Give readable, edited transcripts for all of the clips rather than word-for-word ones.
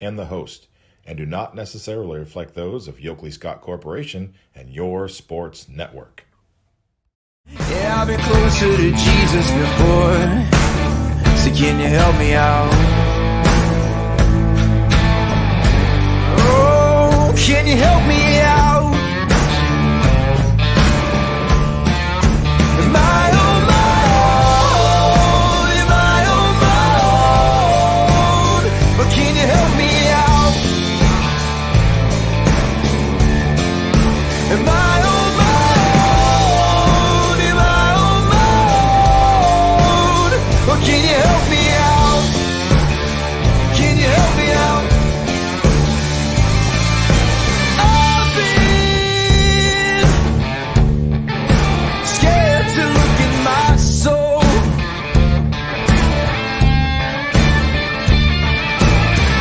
and the host, and do not necessarily reflect those of Yoakley Scott Corporation and your sports network. Yeah, I've been closer to Jesus before, so can you help me out? Oh, can you help me out? Am I on my own? Am I on my own? But can you help me out? Am I on my own? Am I on my own? Or can you help me out? Can you help me out? I've been scared to look in my soul.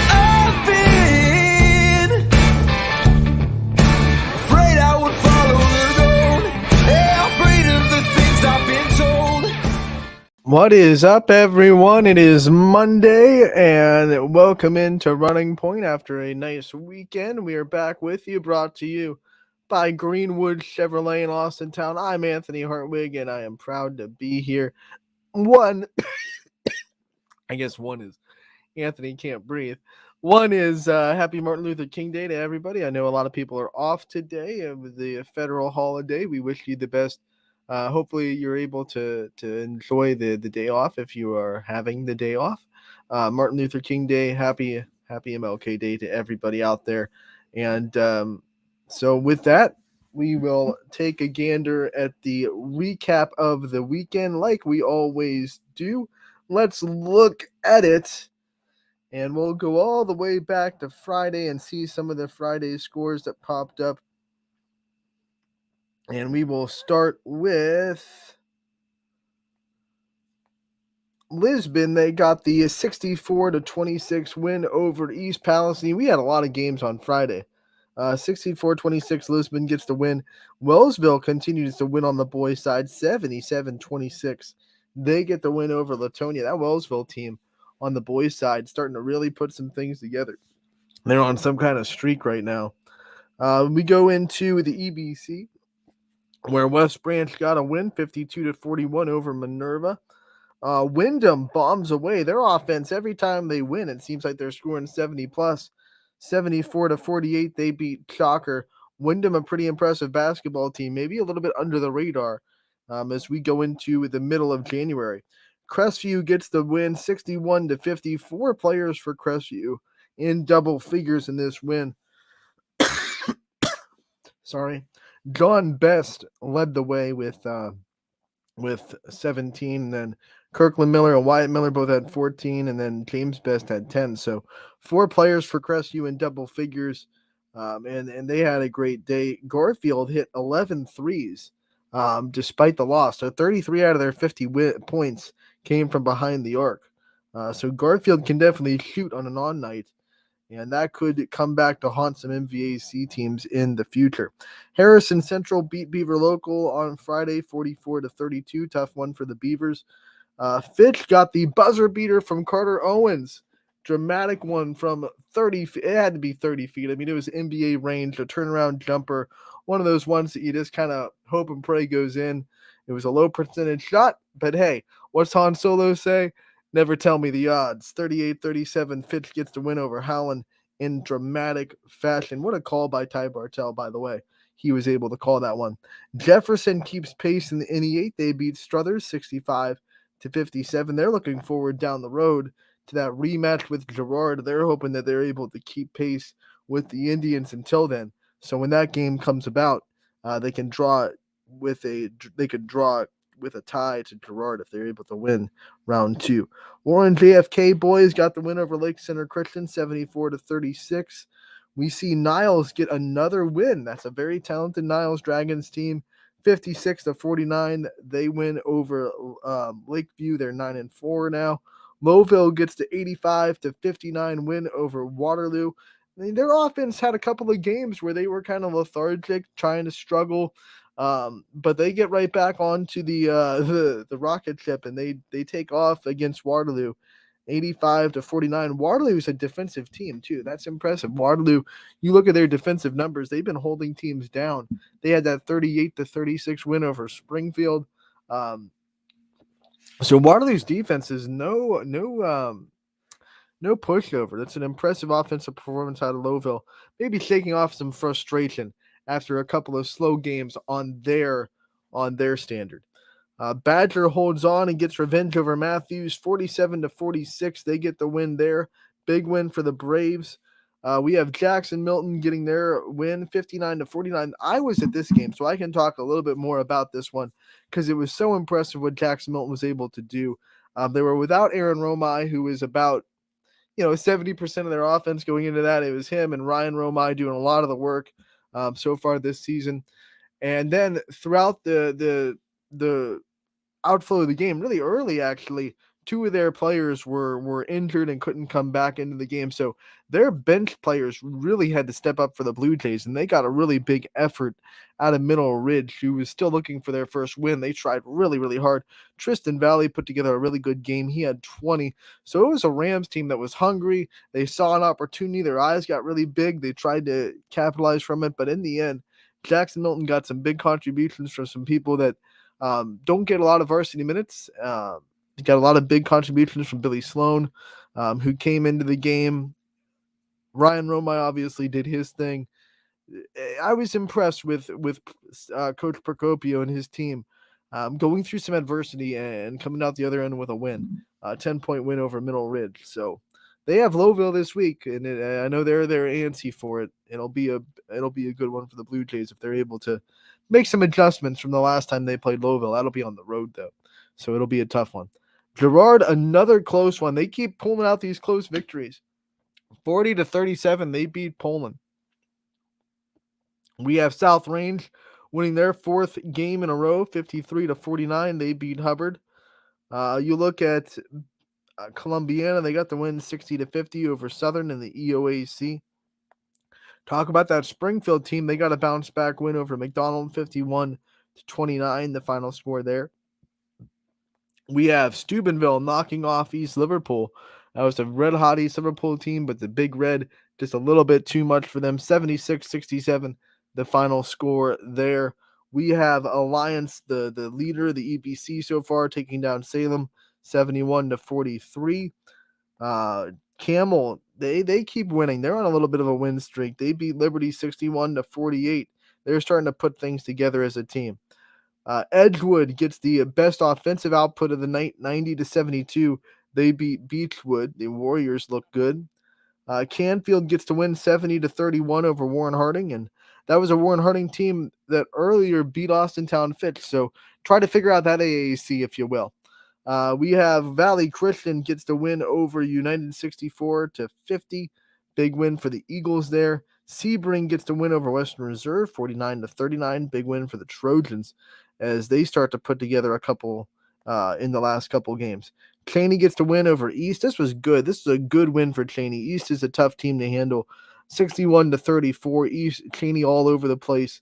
I've been afraid I would follow the road. Yeah, afraid of the things I've been told. What is up, everyone? It is Monday, and welcome into Running Point after a nice weekend. We are back with you, brought to you by Greenwood Chevrolet in Austintown. I'm Anthony Hartwig, and I am proud to be here. One is Anthony can't breathe. One is happy Martin Luther King Day to everybody. I know a lot of people are off today with the federal holiday. We wish you the best. Hopefully you're able to enjoy the day off if you are having the day off. Martin Luther King Day, happy MLK Day to everybody out there. And so with that, we will take a gander at the recap of the weekend like we always do. Let's look at it. And we'll go all the way back to Friday and see some of the Friday scores that popped up. And we will start with Lisbon. They got the 64-26 win over East Palestine. We had a lot of games on Friday. 64-26, Lisbon gets the win. Wellsville continues to win on the boys' side, 77-26. They get the win over Latonia. That Wellsville team on the boys' side starting to really put some things together. They're on some kind of streak right now. We go into the EBC, where West Branch got a win, 52-41 over Minerva. Wyndham bombs away their offense every time they win. It seems like they're scoring 70 plus. 74-48, they beat Shocker. Wyndham, a pretty impressive basketball team, maybe a little bit under the radar as we go into the middle of January. Crestview gets the win, 61-50. 4 players for Crestview in double figures in this win. Sorry. John Best led the way with 17, and then Kirkland Miller and Wyatt Miller both had 14, and then James Best had 10. So 4 players for Crestview in double figures, and they had a great day. Garfield hit 11 threes despite the loss. So 33 out of their 50 points came from behind the arc. So Garfield can definitely shoot on an on night, and that could come back to haunt some MVAC teams in the future. Harrison Central beat Beaver Local on Friday, 44-32. Tough one for the Beavers. Fitch got the buzzer beater from Carter Owens. Dramatic one from 30 feet. It had to be 30 feet. I mean, it was NBA range, a turnaround jumper. One of those ones that you just kind of hope and pray goes in. It was a low percentage shot, but hey, what's Han Solo say? Never tell me the odds. 38-37, Fitch gets the win over Howland in dramatic fashion. What a call by Ty Bartell, by the way. He was able to call that one. Jefferson keeps pace in the NE8. They beat Struthers 65-57. They're looking forward down the road to that rematch with Girard. They're hoping that they're able to keep pace with the Indians until then. So when that game comes about, they can draw with a tie to Girard if they're able to win round 2. Warren JFK boys got the win over Lake Center Christian, 74-36. We see Niles get another win. That's a very talented Niles Dragons team, 56-49. They win over Lakeview. They're 9-4 now. Lowville gets the 85-59 win over Waterloo. I mean, their offense had a couple of games where they were kind of lethargic, trying to struggle. But they get right back onto the rocket ship, and they take off against Waterloo 85-49. Waterloo's a defensive team too. That's impressive. Waterloo, you look at their defensive numbers, they've been holding teams down. They had that 38-36 win over Springfield. So Waterloo's defense is no pushover. That's an impressive offensive performance out of Lowville. Maybe shaking off some frustration after a couple of slow games on their standard. Badger holds on and gets revenge over Matthews, 47-46. They get the win there. Big win for the Braves. We have Jackson Milton getting their win, 59-49. I was at this game, so I can talk a little bit more about this one because it was so impressive what Jackson Milton was able to do. They were without Aaron Romai, who is about 70% of their offense going into that. It was him and Ryan Romai doing a lot of the work so far this season. And then throughout the outflow of the game, really early actually, two of their players were injured and couldn't come back into the game. So their bench players really had to step up for the Blue Jays, and they got a really big effort out of Mineral Ridge, who was still looking for their first win. They tried really, really hard. Tristan Valley put together a really good game. He had 20. So it was a Rams team that was hungry. They saw an opportunity. Their eyes got really big. They tried to capitalize from it. But in the end, Jackson Milton got some big contributions from some people that don't get a lot of varsity minutes. Got a lot of big contributions from Billy Sloan, who came into the game. Ryan Romai obviously did his thing. I was impressed with Coach Procopio and his team going through some adversity and coming out the other end with a win, 10-point win over Middle Ridge. So they have Lowville this week, and I know they're antsy for it. It'll be a good one for the Blue Jays if they're able to make some adjustments from the last time they played Lowville. That'll be on the road though, so it'll be a tough one. Girard, another close one. They keep pulling out these close victories. 40-37, they beat Poland. We have South Range winning their fourth game in a row, 53-49. They beat Hubbard. You look at Columbiana, they got the win 60-50 over Southern in the EOAC. Talk about that Springfield team. They got a bounce back win over McDonald, 51-29, the final score there. We have Steubenville knocking off East Liverpool. That was a red-hot East Liverpool team, but the Big Red just a little bit too much for them. 76-67, the final score there. We have Alliance, the leader, the EBC so far, taking down Salem, 71-43. Camel, they keep winning. They're on a little bit of a win streak. They beat Liberty 61-48. They're starting to put things together as a team. Edgewood gets the best offensive output of the night, 90-72. They beat Beechwood. The Warriors look good. Canfield gets to win 70-31 over Warren Harding, and that was a Warren Harding team that earlier beat Austintown Fitch. So try to figure out that AAC, if you will. We have Valley Christian gets to win over United 64-50. Big win for the Eagles there. Sebring gets to win over Western Reserve 49-39. Big win for the Trojans as they start to put together a couple in the last couple games. Cheney gets to win over East. This was good. This is a good win for Cheney. East is a tough team to handle. 61-34. East, Cheney all over the place.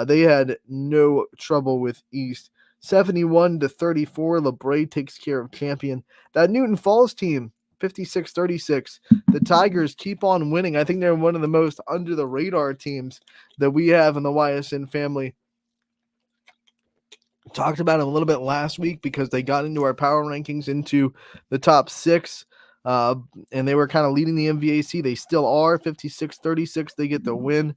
They had no trouble with East. 71-34. LeBray takes care of Champion. That Newton Falls team, 56-36. The Tigers keep on winning. I think they're one of the most under the radar teams that we have in the YSN family. Talked about it a little bit last week because they got into our power rankings into the top 6, and they were kind of leading the MVAC. They still are 56-36. They get the win.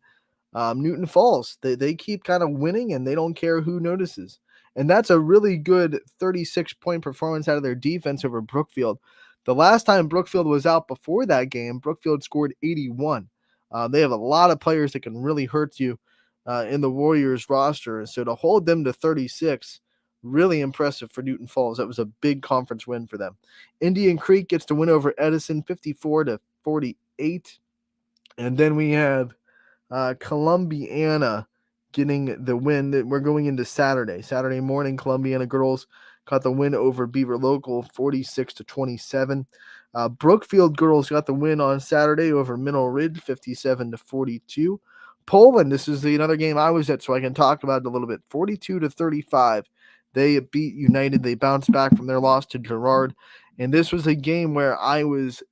Newton Falls, they keep kind of winning, and they don't care who notices. And that's a really good 36-point performance out of their defense over Brookfield. The last time Brookfield was out before that game, Brookfield scored 81. They have a lot of players that can really hurt you in the Warriors roster. So to hold them to 36, really impressive for Newton Falls. That was a big conference win for them. Indian Creek gets to win over Edison 54-48. And then we have Columbiana getting the win. We're going into Saturday morning. Columbiana girls got the win over Beaver Local 46-27. Brookfield girls got the win on Saturday over Mineral Ridge 57-42. Poland, this is another game I was at, so I can talk about it a little bit. 42-35. They beat United. They bounced back from their loss to Girard. And this was a game where I was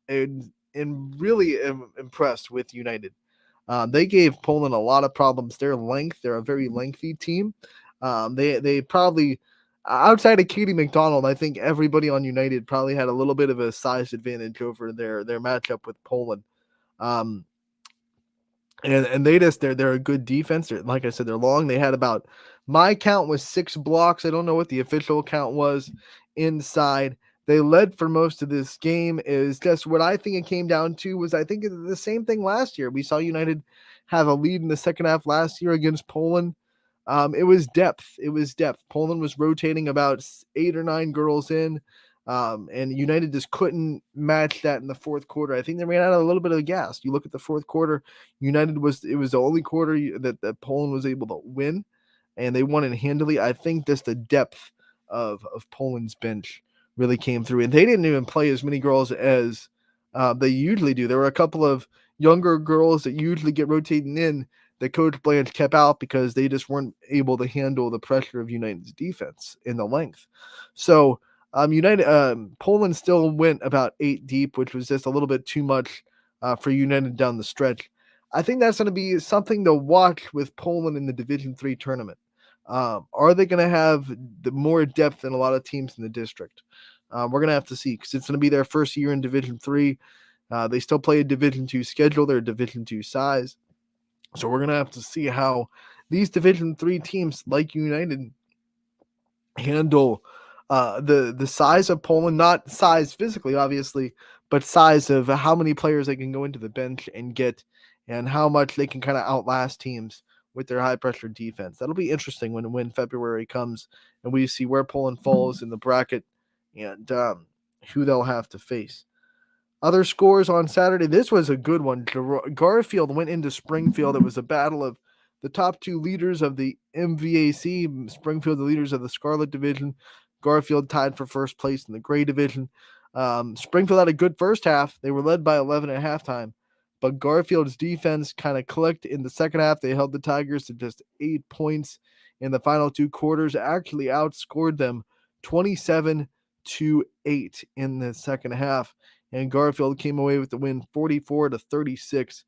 really impressed with United. They gave Poland a lot of problems. Their length, they're a very lengthy team. They probably, outside of Katie McDonald, I think everybody on United probably had a little bit of a size advantage over their matchup with Poland. Um, and they're a good defense. Like I said, they're long. They had about, my count was 6 blocks. I don't know what the official count was inside. They led for most of this game. Is just what I think it came down to was, I think the same thing last year. We saw United have a lead in the second half last year against Poland. It was depth. It was depth. Poland was rotating about 8 or 9 girls in, and United just couldn't match that in the fourth quarter. I think they ran out of a little bit of gas. You look at the fourth quarter, it was the only quarter that Poland was able to win, and they won it handily. I think just the depth of Poland's bench really came through, and they didn't even play as many girls as they usually do. There were a couple of younger girls that usually get rotating in that Coach Blanche kept out because they just weren't able to handle the pressure of United's defense in the length. So Poland still went about 8 deep, which was just a little bit too much for United down the stretch. I think that's going to be something to watch with Poland in the Division Three tournament. Are they going to have the more depth than a lot of teams in the district? We're going to have to see, because it's going to be their first year in Division Three. They still play a Division Two schedule. They're a Division Two size. So we're going to have to see how these Division Three teams like United handle the size of Poland, not size physically, obviously, but size of how many players they can go into the bench and get, and how much they can kind of outlast teams with their high pressure defense. That'll be interesting when February comes and we see where Poland falls in the bracket, and who they'll have to face. Other scores on Saturday. This was a good one. Garfield went into Springfield. It was a battle of the top 2 leaders of the MVAC. Springfield, the leaders of the Scarlet Division. Garfield tied for first place in the Gray Division. Springfield had a good first half. They were led by 11 at halftime. But Garfield's defense kind of clicked in the second half. They held the Tigers to just 8 points in the final 2 quarters. Actually outscored them 27-8 in the second half. And Garfield came away with the win 44-36.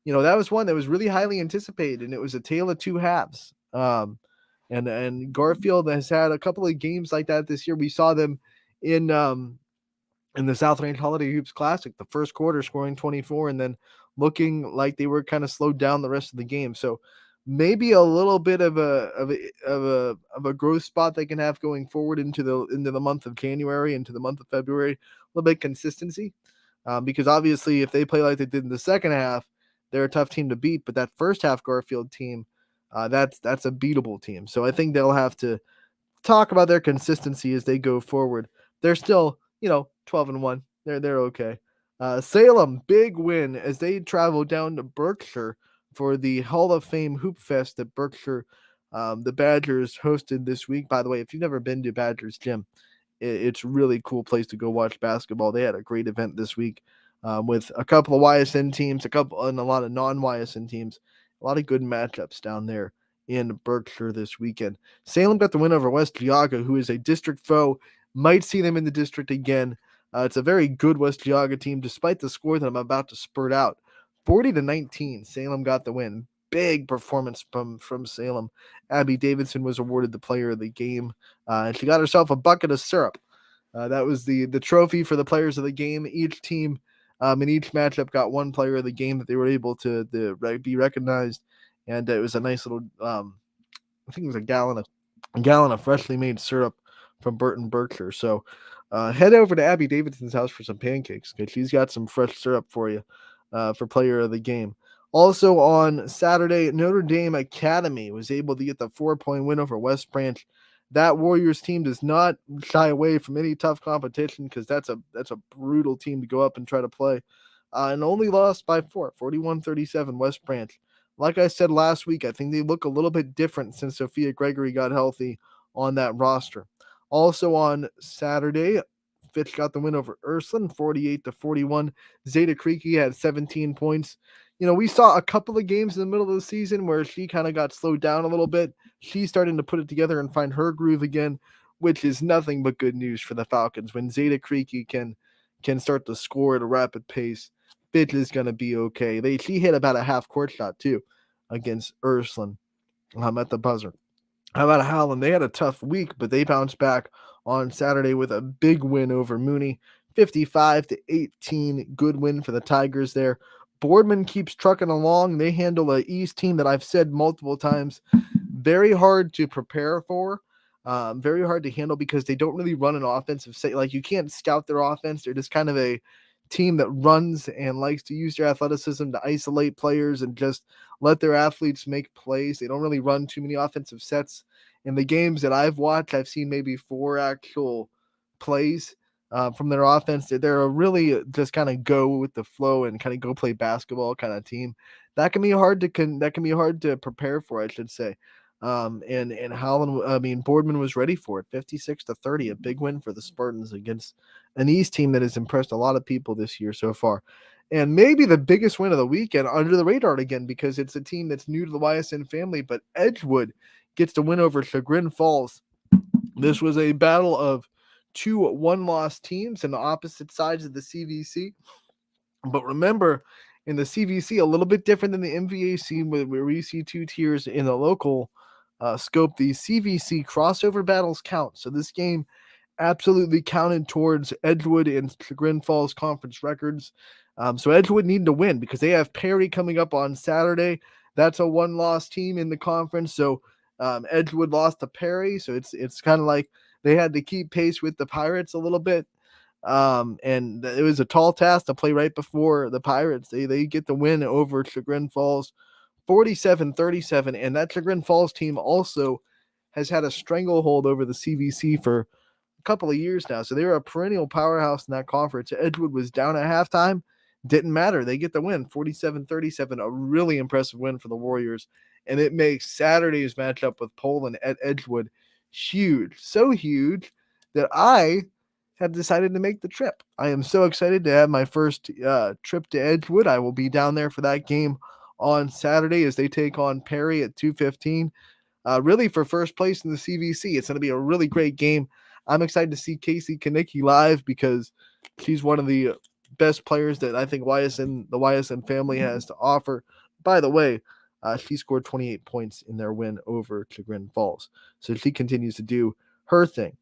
That was one that was really highly anticipated, and it was a tale of 2 halves. And Garfield has had a couple of games like that this year. We saw them in the South Range Holiday Hoops Classic, the first quarter scoring 24, and then looking like they were kind of slowed down the rest of the game. So maybe a little bit of a growth spot they can have going forward into the month of January, into the month of February. A little bit of consistency, because obviously if they play like they did in the second half, they're a tough team to beat. But that first half Garfield team, that's a beatable team. So I think they'll have to talk about their consistency as they go forward. They're still 12-1. They're okay. Salem, big win as they travel down to Berkshire for the Hall of Fame Hoop Fest that Berkshire, the Badgers hosted this week. By the way, if you've never been to Badgers Gym, it's a really cool place to go watch basketball. They had a great event this week with a couple of YSN teams, and a lot of non-YSN teams. A lot of good matchups down there in Berkshire this weekend. Salem got the win over West Geauga, who is a district foe. Might see them in the district again. It's a very good West Geauga team, despite the score that I'm about to spurt out. 40-19, Salem got the win. Big performance from Salem. Abby Davidson was awarded the player of the game, and she got herself a bucket of syrup. That was the trophy for the players of the game. Each team in each matchup got one player of the game that they were able to be recognized, and it was a nice little, I think it was a gallon of freshly made syrup from Burton Berkshire. So head over to Abby Davidson's house for some pancakes, because she's got some fresh syrup for you for player of the game. Also on Saturday, Notre Dame Academy was able to get the 4-point win over West Branch. That Warriors team does not shy away from any tough competition, because that's a brutal team to go up and try to play. And only lost by 41-37 West Branch. Like I said last week, I think they look a little bit different since Sophia Gregory got healthy on that roster. Also on Saturday, Fitch got the win over Ursuline, 48-41. Zeta Creaky had 17 points. We saw a couple of games in the middle of the season where she kind of got slowed down a little bit. She's starting to put it together and find her groove again. which is nothing but good news for the Falcons. When Zeta Creaky can start to score at a rapid pace, Fitch is going to be okay. She hit about a half-court shot, too, against Ursuline at the buzzer. How about Howland? They had a tough week, but they bounced back on Saturday with a big win over Mooney, 55-18. Good win for the Tigers there. Boardman keeps trucking along. They handle a East team that I've said multiple times, very hard to prepare for, very hard to handle because they don't really run an offensive set. Like, you can't scout their offense. They're just kind of a team that runs and likes to use their athleticism to isolate players and just let their athletes make plays. They don't really run too many offensive sets. In the games that I've watched, I've seen maybe 4 actual plays from their offense. They're a really just kind of go with the flow and kind of go play basketball kind of team. That can be hard to prepare for, I should say. And Howland, Boardman was ready for it. 56-30, a big win for the Spartans against an East team that has impressed a lot of people this year so far. And maybe the biggest win of the weekend, under the radar again, because it's a team that's new to the Ysn family, but Edgewood gets to win over Chagrin Falls. This was a battle of 2 one-loss teams on the opposite sides of the CVC. But remember, in the CVC, a little bit different than the MVAC, where we see 2 tiers in the local scope. The CVC crossover battles count. So this game absolutely counted towards Edgewood and Chagrin Falls conference records. So Edgewood needed to win because they have Perry coming up on Saturday. That's a one-loss team in the conference. So Edgewood lost to Perry. So it's kind of like they had to keep pace with the Pirates a little bit. And it was a tall task to play right before the Pirates. They get the win over Chagrin Falls, 47-37. And that Chagrin Falls team also has had a stranglehold over the CVC for a couple of years now. So they were a perennial powerhouse in that conference. Edgewood was down at halftime. Didn't matter. They get the win, 47-37, a really impressive win for the Warriors. And it makes Saturday's matchup with Poland at Edgewood huge. So huge that I have decided to make the trip. I am so excited to have my first trip to Edgewood. I will be down there for that game on Saturday as they take on Perry at 2:15. Really for first place in the CVC. It's going to be a really great game. I'm excited to see Casey Kanicki live because she's one of the best players that I think the YSN family has to offer. By the way, she scored 28 points in their win over Chagrin Falls. So she continues to do her thing.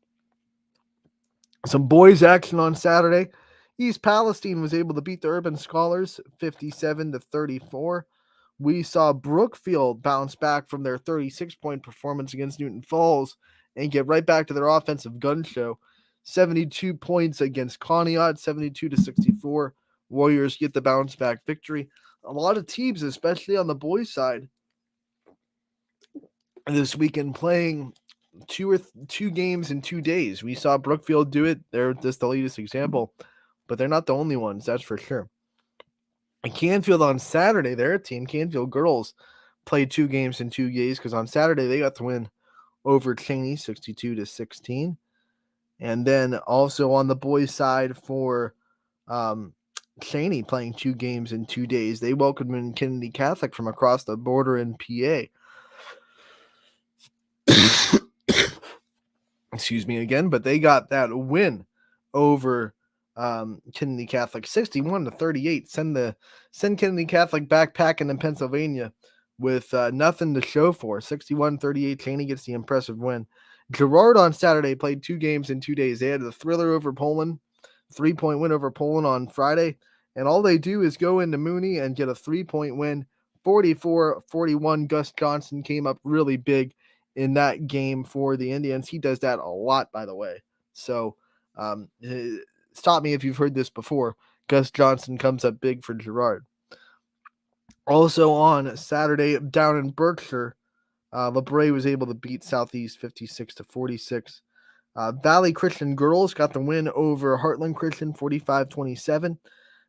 Some boys action on Saturday. East Palestine was able to beat the Urban Scholars 57-34. We saw Brookfield bounce back from their 36-point performance against Newton Falls and get right back to their offensive gun show. 72 points against Conneaut, 72-64. Warriors get the bounce back victory. A lot of teams, especially on the boys' side, this weekend playing two games in 2 days. We saw Brookfield do it. They're just the latest example, but they're not the only ones, that's for sure. And Canfield on Saturday, their team, Canfield girls, played 2 games in 2 days because on Saturday they got the win over Cheney 62-16. And then also on the boys' side for Cheney playing 2 games in 2 days, they welcomed in Kennedy Catholic from across the border in PA. Excuse me again, but they got that win over Kennedy Catholic 61-38. Send Kennedy Catholic backpacking in Pennsylvania with nothing to show for. 61-38. Cheney gets the impressive win. Girard on Saturday played 2 games in 2 days. They had the thriller over Poland, 3-point win over Poland on Friday, and all they do is go into Mooney and get a 3-point win. 44-41. Gus Johnson came up really big in that game for the Indians. He does that a lot, by the way. So stop me if you've heard this before. Gus Johnson comes up big for Girard. Also on Saturday, down in Berkshire, LeBray was able to beat Southeast 56-46. Valley Christian girls got the win over Heartland Christian 45-27.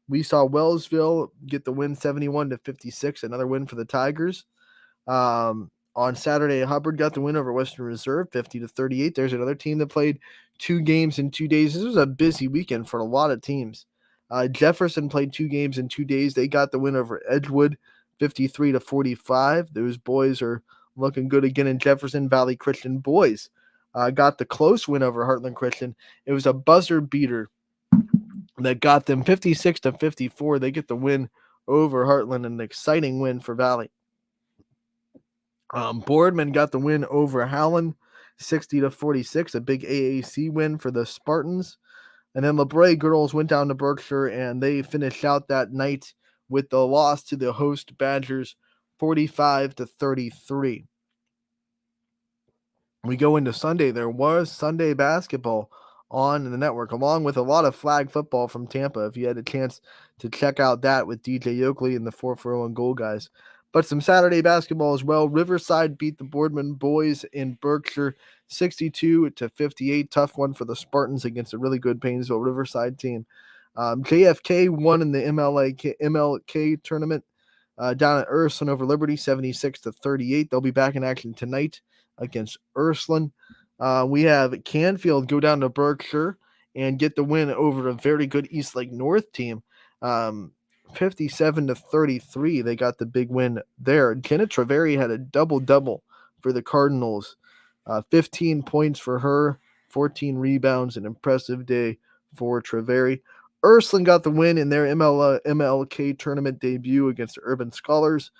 We saw Wellsville get the win 71-56, another win for the Tigers. On Saturday, Hubbard got the win over Western Reserve 50-38. There's another team that played 2 games in 2 days. This was a busy weekend for a lot of teams. Jefferson played 2 games in 2 days. They got the win over Edgewood 53-45. Those boys are looking good again in Jefferson. Valley Christian boys got the close win over Heartland Christian. It was a buzzer beater that got them 56-54. They get the win over Heartland, an exciting win for Valley. Boardman got the win over Howland, 60-46, a big AAC win for the Spartans. And then LeBray girls went down to Berkshire, and they finished out that night with the loss to the host Badgers, 45-33. We go into Sunday. There was Sunday basketball on the network, along with a lot of flag football from Tampa. If you had a chance to check out that with DJ Yoakley and the 4-for-0 goal guys. But some Saturday basketball as well. Riverside beat the Boardman boys in Berkshire 62-58. Tough one for the Spartans against a really good Painesville Riverside team. JFK won in the MLK tournament down at Ursuline over Liberty 76-38. They'll be back in action tonight against Ursuline. We have Canfield go down to Berkshire and get the win over a very good East Lake North team. 57-33. They got the big win there. Jenna Treveri had a double-double for the Cardinals. 15 points for her, 14 rebounds, an impressive day for Treveri. Ursuline got the win in their MLK tournament debut against the Urban Scholars.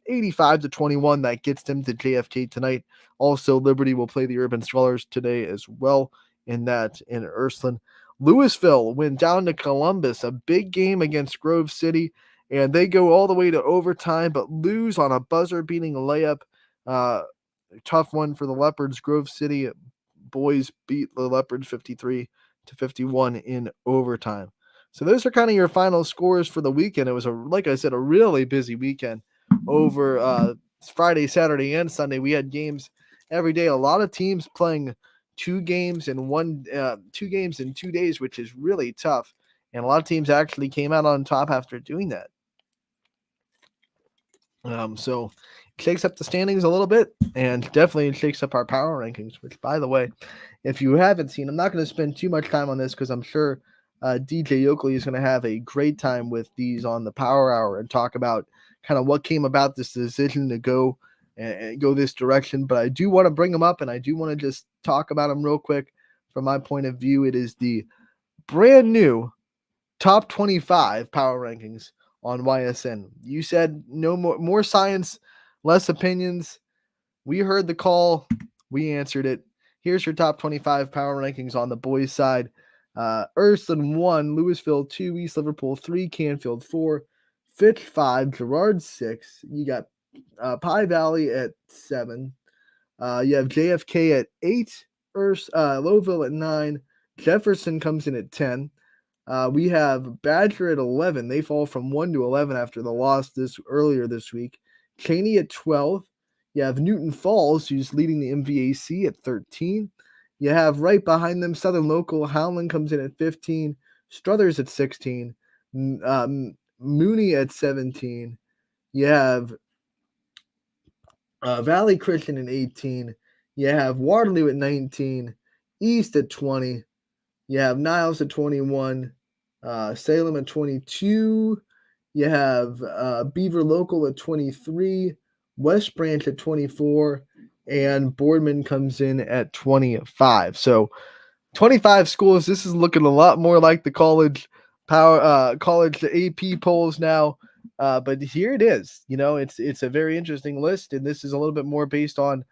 85-21. That gets them to JFK tonight. Also, Liberty will play the Urban Scholars today as well in Ursuline. Louisville went down to Columbus, a big game against Grove City, and they go all the way to overtime, but lose on a buzzer-beating layup. Tough one for the Leopards. Grove City boys beat the Leopards 53-51 in overtime. So those are kind of your final scores for the weekend. It was, like I said, a really busy weekend over Friday, Saturday, and Sunday. We had games every day. A lot of teams playing two games in 2 days, which is really tough. And a lot of teams actually came out on top after doing that. So it shakes up the standings a little bit, and definitely it shakes up our power rankings, which, by the way, if you haven't seen, I'm not going to spend too much time on this because I'm sure DJ Yoakley is going to have a great time with these on the Power Hour and talk about kind of what came about this decision to go and go this direction. But I do want to bring them up, and I do want to just talk about them real quick. From my point of view, it is the brand new top 25 power rankings on YSN. You said no more science, less opinions. We heard the call. We answered it. Here's your top 25 power rankings on the boys' side. Ursuline 1, Louisville 2, East Liverpool 3, Canfield 4, Fitch 5, Girard 6. You got Pie Valley at 7. You have JFK at 8, Lowville at 9. Jefferson comes in at 10. We have Badger at 11. They fall from 1 to 11 after the loss earlier this week. Cheney at 12. You have Newton Falls, who's leading the MVAC at 13. You have right behind them Southern Local. Howland comes in at 15. Struthers at 16. Mooney at 17. You have Valley Christian at 18. You have Waterloo at 19. East at 20. You have Niles at 21. Salem at 22. You have Beaver Local at 23. West Branch at 24. And Boardman comes in at 25. So 25 schools. This is looking a lot more like the college AP polls now. But here it is. It's a very interesting list, and this is a little bit more based on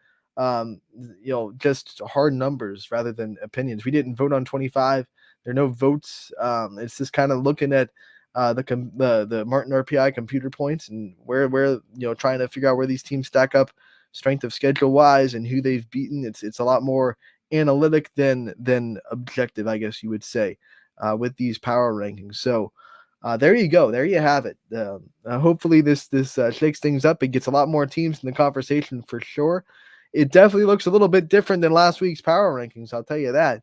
just hard numbers rather than opinions. We didn't vote on 25. There are no votes. It's just kind of looking at the Martin RPI computer points and where trying to figure out where these teams stack up strength of schedule wise and who they've beaten. It's a lot more analytic than objective, I guess you would say, with these power rankings. So there you go. There you have it. Hopefully this shakes things up. It gets a lot more teams in the conversation for sure. It definitely looks a little bit different than last week's power rankings. I'll tell you that.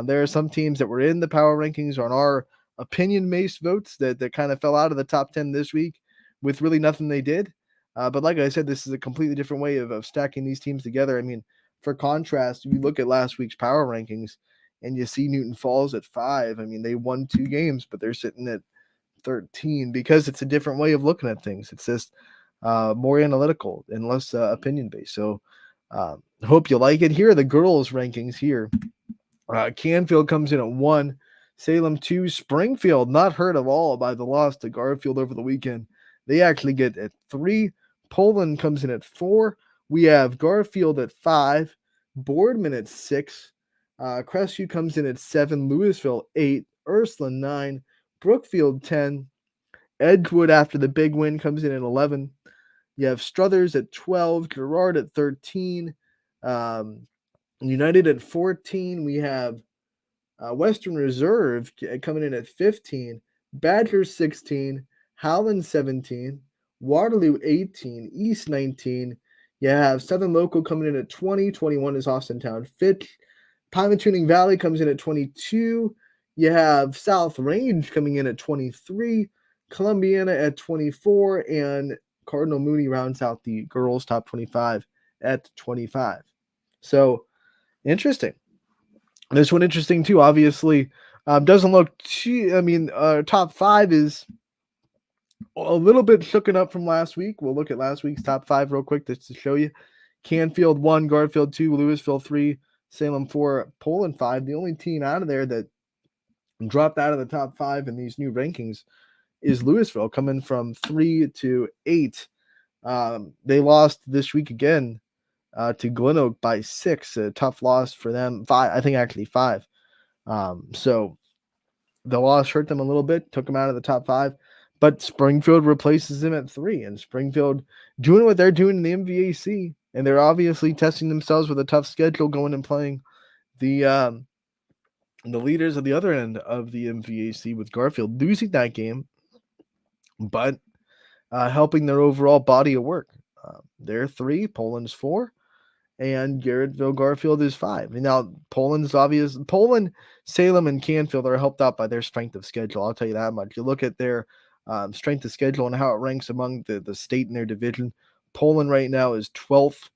There are some teams that were in the power rankings on our opinion-based votes that kind of fell out of the top 10 this week with really nothing they did. But like I said, this is a completely different way of stacking these teams together. I mean, for contrast, you look at last week's power rankings and you see Newton Falls at 5. I mean, they won 2 games, but they're sitting at 13 because it's a different way of looking at things. It's just more analytical and less opinion-based. So Hope you like it. Here are the girls' rankings here. Canfield comes in at 1, Salem 2, Springfield, not hurt at all by the loss to Garfield over the weekend. They actually get at 3. Poland comes in at 4. We have Garfield at 5, Boardman at 6. Crestview comes in at 7, Louisville 8, Ursuline 9, Brookfield 10. Edgewood, after the big win, comes in at 11. You have Struthers at 12, Girard at 13, United at 14. We have Western Reserve coming in at 15, Badgers 16, Howland 17, Waterloo 18, East 19. You have Southern Local coming in at 20, 21 is Austintown Fitch. Pymatuning Valley comes in at 22. You have South Range coming in at 23, Columbiana at 24, and Cardinal Mooney rounds out the girls' top 25 at 25. So, interesting. This one interesting too. Obviously, doesn't look too. I mean, top 5 is a little bit shooken up from last week. We'll look at last week's top 5 real quick just to show you. Canfield 1, Garfield 2, Louisville 3, Salem 4, Poland 5. The only team out of there that dropped out of the top 5 in these new rankings is Louisville, coming from 3 to 8. They lost this week again to Glen Oak by 6. A tough loss for them. 5, I think actually 5. So the loss hurt them a little bit, took them out of the top 5. But Springfield replaces them at 3, and Springfield doing what they're doing in the MVAC, and they're obviously testing themselves with a tough schedule, going and playing the leaders at the other end of the MVAC, with Garfield losing that game, but helping their overall body of work. They're 3, Poland's 4, and Garrettville Garfield is 5. Now, Poland's obvious. Poland, Salem, and Canfield are helped out by their strength of schedule. I'll tell you that much. You look at their strength of schedule and how it ranks among the state in their division. Poland right now is 12th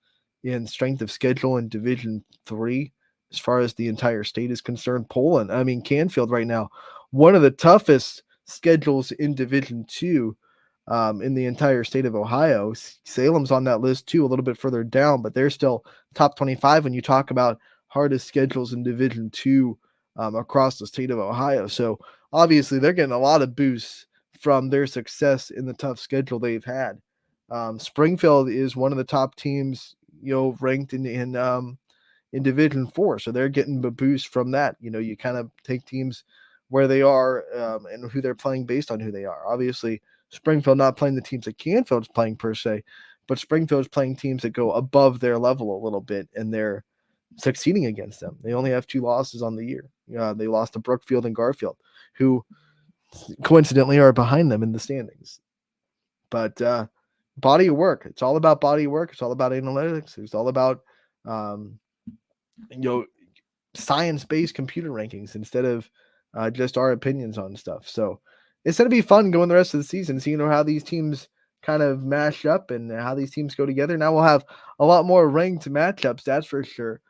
in strength of schedule in Division 3 as far as the entire state is concerned. Canfield right now, one of the toughest schedules in Division 2 in the entire state of Ohio. Salem's on that list too, a little bit further down, but they're still top 25 when you talk about hardest schedules in Division 2 across the state of Ohio. So obviously they're getting a lot of boosts from their success in the tough schedule they've had. Springfield is one of the top teams, ranked in Division 4, so they're getting a boost from that. You kind of take teams where they are and who they're playing based on who they are. Obviously, Springfield not playing the teams that Canfield's playing per se, but Springfield's playing teams that go above their level a little bit, and they're succeeding against them. They only have 2 losses on the year. They lost to Brookfield and Garfield, who coincidentally are behind them in the standings. But body of work. It's all about body of work. It's all about analytics. It's all about science-based computer rankings instead of just our opinions on stuff. So it's going to be fun going the rest of the season, seeing how these teams kind of mash up and how these teams go together. Now we'll have a lot more ranked matchups, that's for sure.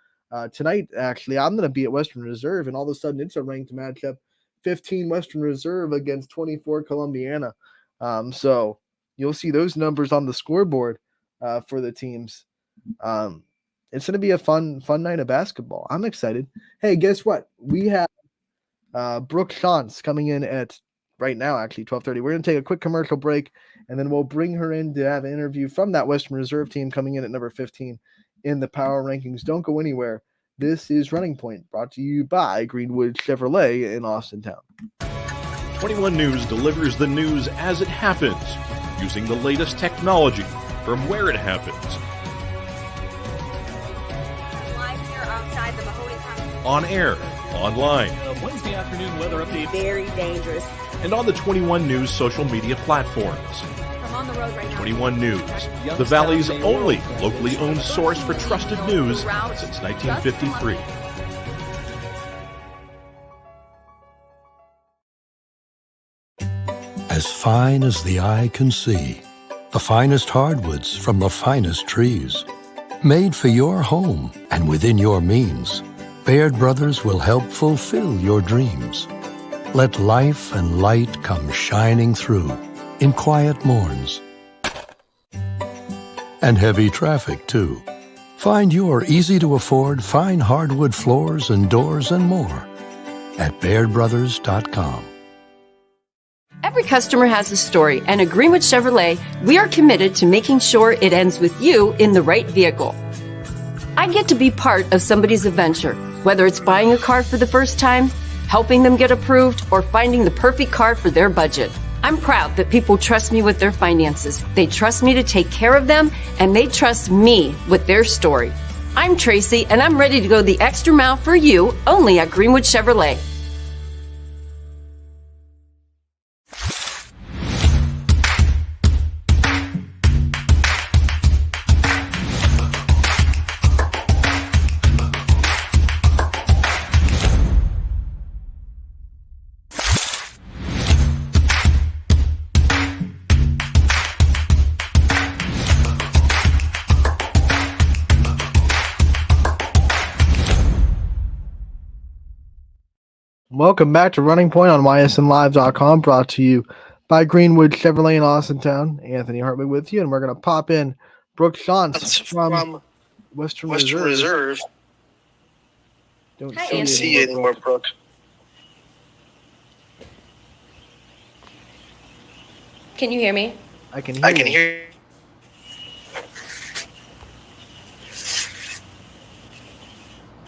Tonight, actually, I'm going to be at Western Reserve, and all of a sudden it's a ranked matchup. 15 Western Reserve against 24 Columbiana. So you'll see those numbers on the scoreboard for the teams. It's going to be a fun night of basketball. I'm excited. Hey, guess what? We have Brooke Shantz coming in at right now, actually 12:30. We're going to take a quick commercial break, and then we'll bring her in to have an interview from that Western Reserve team coming in at number 15 in the power rankings. Don't go anywhere. This is Running Point, brought to you by Greenwood Chevrolet in Austintown. 21 News delivers the news as it happens, using the latest technology from where it happens. Live here outside the Mahoney County. On air, online, Wednesday afternoon weather update. Very dangerous. and on the 21 News social media platforms. I'm on the road right now. 21 News, the Valley's only locally owned source for trusted news since 1953. As fine as the eye can see, the finest hardwoods from the finest trees. Made for your home and within your means, Baird Brothers will help fulfill your dreams. Let life and light come shining through in quiet morns. And heavy traffic, too. Find your easy-to-afford fine hardwood floors and doors and more at BairdBrothers.com. Every customer has a story, and at Greenwood Chevrolet, we are committed to making sure it ends with you in the right vehicle. I get to be part of somebody's adventure, whether it's buying a car for the first time, helping them get approved, or finding the perfect car for their budget. I'm proud that people trust me with their finances. They trust me to take care of them, and they trust me with their story. I'm Tracy, and I'm ready to go the extra mile for you only at Greenwood Chevrolet. Welcome back to Running Point on YSNLive.com, brought to you by Greenwood Chevrolet in Austintown. Anthony Hartwig with you, and we're going to pop in Brooke Shantz from Western Reserve. Don't see you anymore, Brooke. Can you hear me? I can hear you.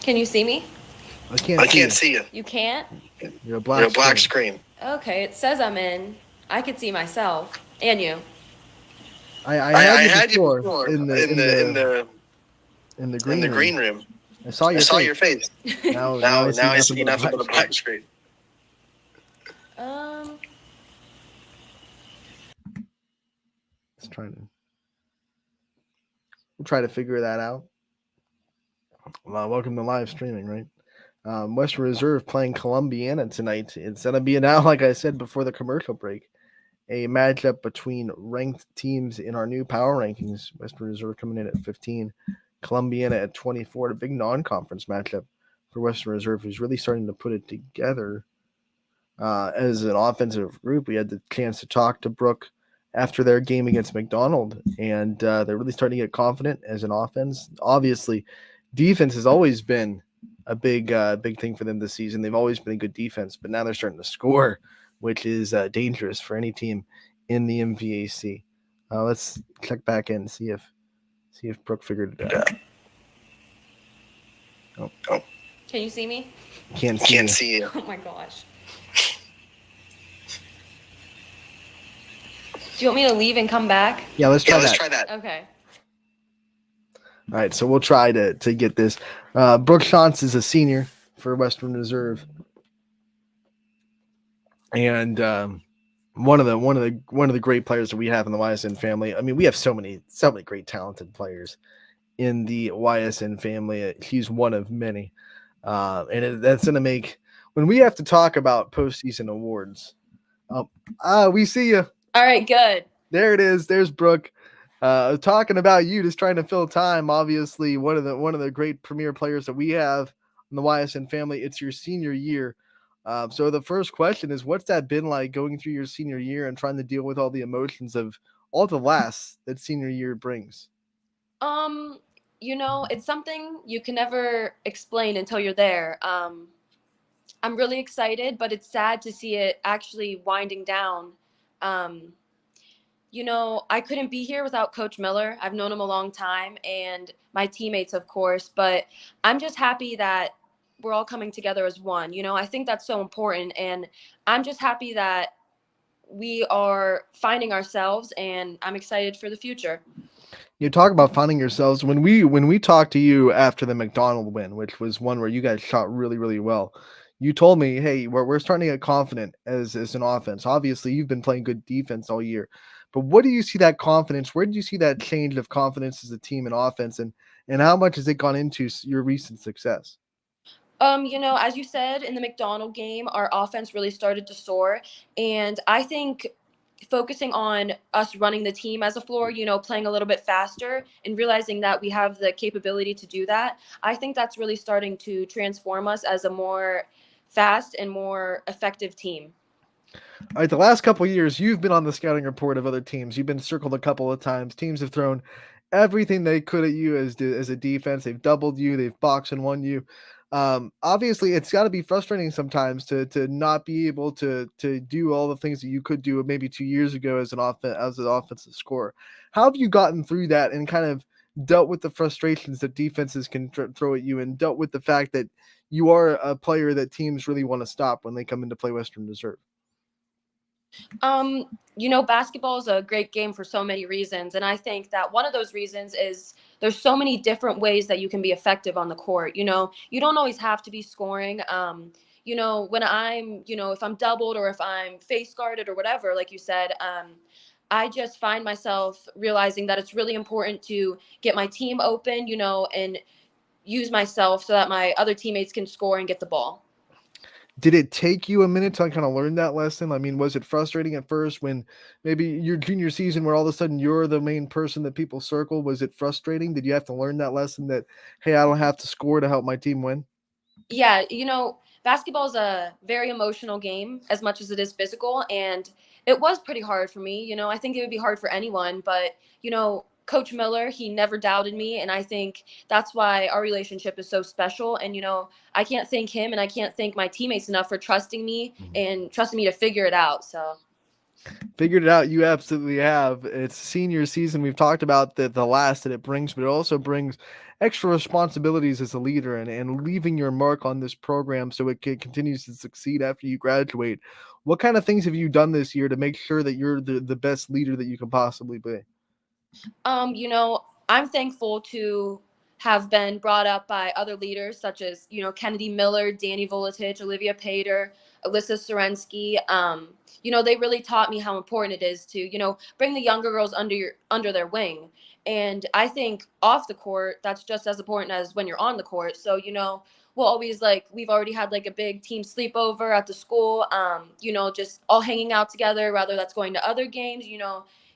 Can you see me? I can't see you. You can't? You're a black screen. Okay, it says I'm in. I could see myself and you. I had you before in the green room. I saw your face. Now I see nothing but a black screen. We'll try to figure that out. Well, welcome to live streaming, right? Western Reserve playing Columbiana tonight. It's going to be now, like I said before the commercial break, a matchup between ranked teams in our new power rankings. Western Reserve coming in at 15, Columbiana at 24. A big non-conference matchup for Western Reserve, who's really starting to put it together as an offensive group. We had the chance to talk to Brooke after their game against McDonald, and they're really starting to get confident as an offense. Obviously, defense has always been a big thing for them this season. They've always been a good defense, but now they're starting to score, which is dangerous for any team in the MVAC. Let's check back in and see if Brooke figured it out. Oh. Can you see me? Can't see you. Oh my gosh. Do you want me to leave and come back? Yeah, let's try that. Okay. All right, so we'll try to get this. Brooke Shantz is a senior for Western Reserve, and one of the great players that we have in the YSN family. I mean, we have so many great talented players in the YSN family. He's one of many, and that's going to make when we have to talk about postseason awards. We see you. All right, good. There it is. There's Brooke. Talking about you, just trying to fill time. Obviously, one of the great premier players that we have in the YSN family. It's your senior year. So the first question is, what's that been like going through your senior year and trying to deal with all the emotions of all the laughs that senior year brings? It's something you can never explain until you're there. I'm really excited, but it's sad to see it actually winding down. I couldn't be here without Coach Miller. I've known him a long time, and my teammates, of course, but I'm just happy that we're all coming together as one. I think that's so important, and I'm just happy that we are finding ourselves, and I'm excited for the future. You talk about finding yourselves. When we talked to you after the McDonald win, which was one where you guys shot really, really well, you told me, hey, we're starting to get confident as an offense. Obviously, you've been playing good defense all year. But what do you see that confidence? Where did you see that change of confidence as a team and offense, and how much has it gone into your recent success? As you said, in the McDonald game, our offense really started to soar, and I think focusing on us running the team as a floor, playing a little bit faster and realizing that we have the capability to do that, I think that's really starting to transform us as a more fast and more effective team. All right, the last couple of years, you've been on the scouting report of other teams. You've been circled a couple of times. Teams have thrown everything they could at you as a defense. They've doubled you, they've boxed and won you. Obviously, it's got to be frustrating sometimes to not be able to do all the things that you could do maybe 2 years ago as an offensive scorer. How have you gotten through that and kind of dealt with the frustrations that defenses can throw at you, and dealt with the fact that you are a player that teams really want to stop when they come into play Western Reserve? Basketball is a great game for so many reasons. And I think that one of those reasons is there's so many different ways that you can be effective on the court. You don't always have to be scoring. When if I'm doubled or if I'm face guarded or whatever, like you said, I just find myself realizing that it's really important to get my team open, and use myself so that my other teammates can score and get the ball. Did it take you a minute to kind of learn that lesson? I mean, was it frustrating at first when maybe your junior season where all of a sudden you're the main person that people circle? Was it frustrating? Did you have to learn that lesson that, hey, I don't have to score to help my team win? Yeah, basketball is a very emotional game as much as it is physical. And it was pretty hard for me. I think it would be hard for anyone. But, Coach Miller, he never doubted me. And I think that's why our relationship is so special. And, I can't thank him and I can't thank my teammates enough for trusting me and trusting me to figure it out. So. Figured it out. You absolutely have. It's senior season. We've talked about the last that it brings, but it also brings extra responsibilities as a leader and leaving your mark on this program so continues to succeed after you graduate. What kind of things have you done this year to make sure that you're the best leader that you can possibly be? I'm thankful to have been brought up by other leaders such as, Kennedy Miller, Danny Volatich, Olivia Pater, Alyssa Sorensky. They really taught me how important it is to, bring the younger girls under their wing. And I think off the court, that's just as important as when you're on the court. So, we'll always we've already had a big team sleepover at the school, just all hanging out together, whether that's going to other games,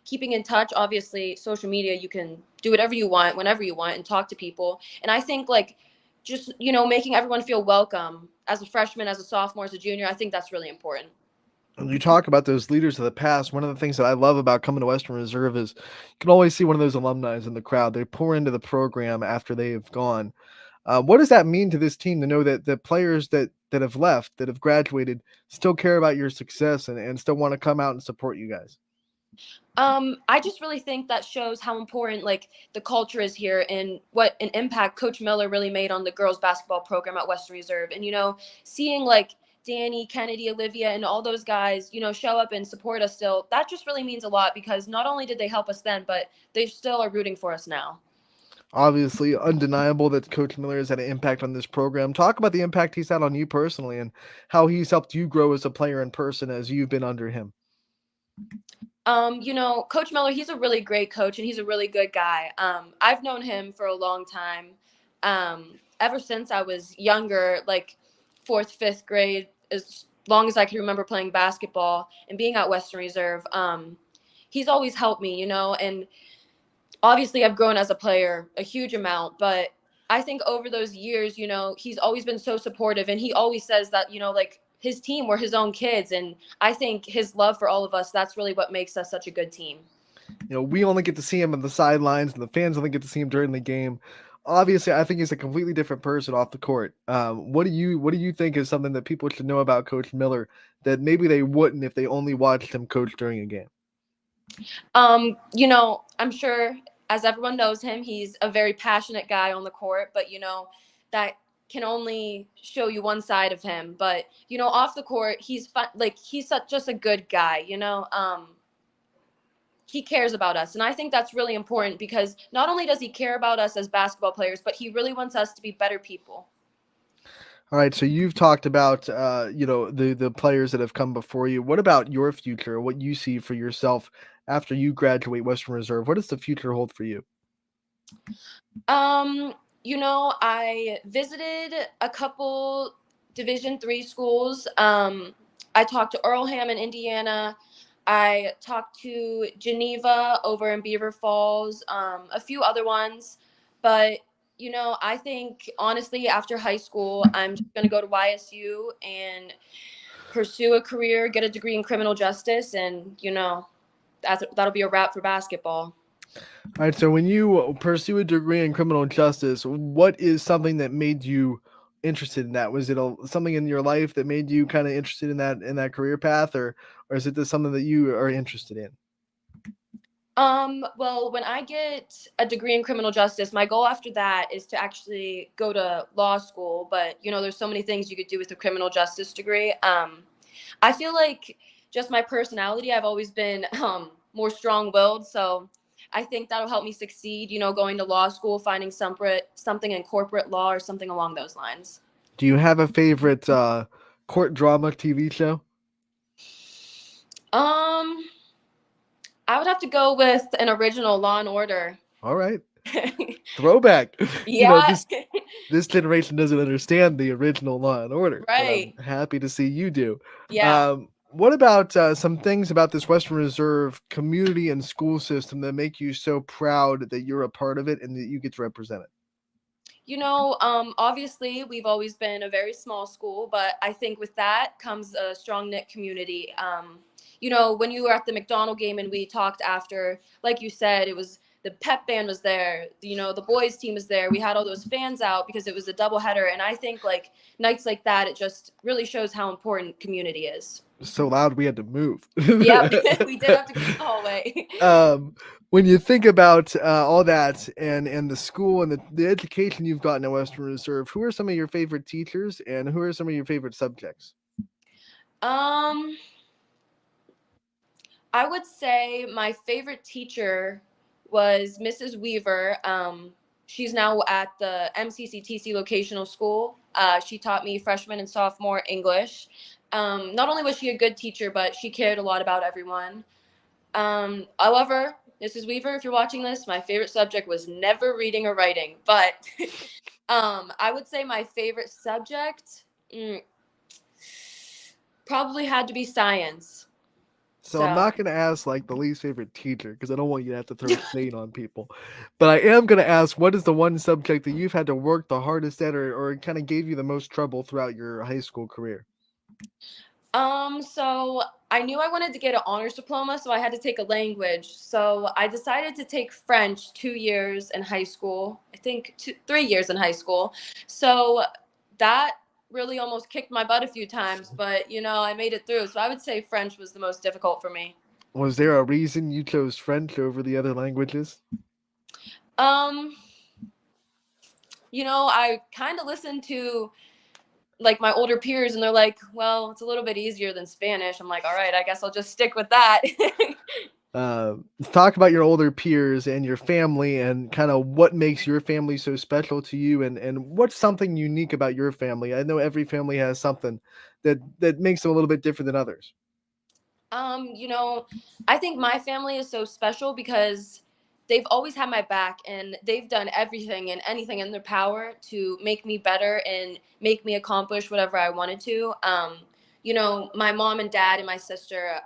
keeping in touch. Obviously, social media, you can do whatever you want, whenever you want, and talk to people. And I think just, making everyone feel welcome as a freshman, as a sophomore, as a junior, I think that's really important. When you talk about those leaders of the past, one of the things that I love about coming to Western Reserve is you can always see one of those alumni in the crowd. They pour into the program after they have gone. What does that mean to this team to know that the players that have left, that have graduated, still care about your success and still want to come out and support you guys? I just really think that shows how important the culture is here and what an impact Coach Miller really made on the girls basketball program at Western Reserve. And seeing Danny, Kennedy, Olivia, and all those guys, show up and support us still, that just really means a lot because not only did they help us then, but they still are rooting for us now. Obviously, undeniable that Coach Miller has had an impact on this program. Talk about the impact he's had on you personally and how he's helped you grow as a player in person as you've been under him. Coach Miller, he's a really great coach and he's a really good guy. I've known him for a long time. Ever since I was younger, fourth, fifth grade, as long as I can remember playing basketball and being at Western Reserve. He's always helped me, and obviously I've grown as a player a huge amount, but I think over those years, he's always been so supportive and he always says that, his team were his own kids. And I think his love for all of us, that's really what makes us such a good team. We only get to see him on the sidelines and the fans only get to see him during the game. Obviously, I think he's a completely different person off the court. What do you think is something that people should know about Coach Miller that maybe they wouldn't if they only watched him coach during a game? I'm sure as everyone knows him, he's a very passionate guy on the court, but that can only show you one side of him. But, off the court, he's fun, he's just a good guy, he cares about us. And I think that's really important because not only does he care about us as basketball players, but he really wants us to be better people. All right, so you've talked about the players that have come before you. What about your future? What you see for yourself after you graduate Western Reserve? What does the future hold for you? I visited a couple Division III schools. I talked to Earlham in Indiana. I talked to Geneva over in Beaver Falls, a few other ones. But, I think, honestly, after high school, I'm just going to go to YSU and pursue a career, get a degree in criminal justice, and, that'll be a wrap for basketball. All right. So when you pursue a degree in criminal justice, what is something that made you interested in that? Was it something in your life that made you kind of interested in that career path, or is it just something that you are interested in? Well, when I get a degree in criminal justice, my goal after that is to actually go to law school. But, there's so many things you could do with a criminal justice degree. I feel like just my personality, I've always been more strong-willed. So I think that'll help me succeed, going to law school, finding something in corporate law or something along those lines. Do you have a favorite court drama TV show? Um, I would have to go with an original Law and Order. All right. Throwback. Yeah. This generation doesn't understand the original Law and Order, but I'm Right. happy to see you do. Yeah. What about some things about this Western Reserve community and school system that make you so proud that you're a part of it and that you get to represent it? Obviously, we've always been a very small school, but I think with that comes a strong knit community. When you were at the McDonald game and we talked after, like you said, it was the pep band was there. The boys team was there. We had all those fans out because it was a doubleheader, and I think like nights like that, it just really shows how important community is. So loud we had to move. Yep, we did have to go in the hallway. When you think about all that and the school and the education you've gotten at Western Reserve, who are some of your favorite teachers and who are some of your favorite subjects? Um, I would say my favorite teacher was Mrs. Weaver. She's now at the MCCTC locational school. She taught me freshman and sophomore English. Not only was she a good teacher, but she cared a lot about everyone. However, Mrs. Weaver, if you're watching this, my favorite subject was never reading or writing. But I would say my favorite subject probably had to be science. So I'm not going to ask like the least favorite teacher because I don't want you to have to throw shade on people. But I am going to ask, what is the one subject that you've had to work the hardest at or kind of gave you the most trouble throughout your high school career? So I knew I wanted to get an honors diploma, so I had to take a language. So I decided to take French 2 years in high school. I think 3 years in high school. So that really almost kicked my butt a few times, but I made it through. So I would say French was the most difficult for me. Was there a reason you chose French over the other languages? I kind of listened to like my older peers and they're like, well, it's a little bit easier than Spanish. I'm like, all right, I guess I'll just stick with that. Talk about your older peers and your family and kind of what makes your family so special to you and what's something unique about your family. I know every family has something that makes them a little bit different than others. I think my family is so special because they've always had my back and they've done everything and anything in their power to make me better and make me accomplish whatever I wanted to. My mom and dad and my sister,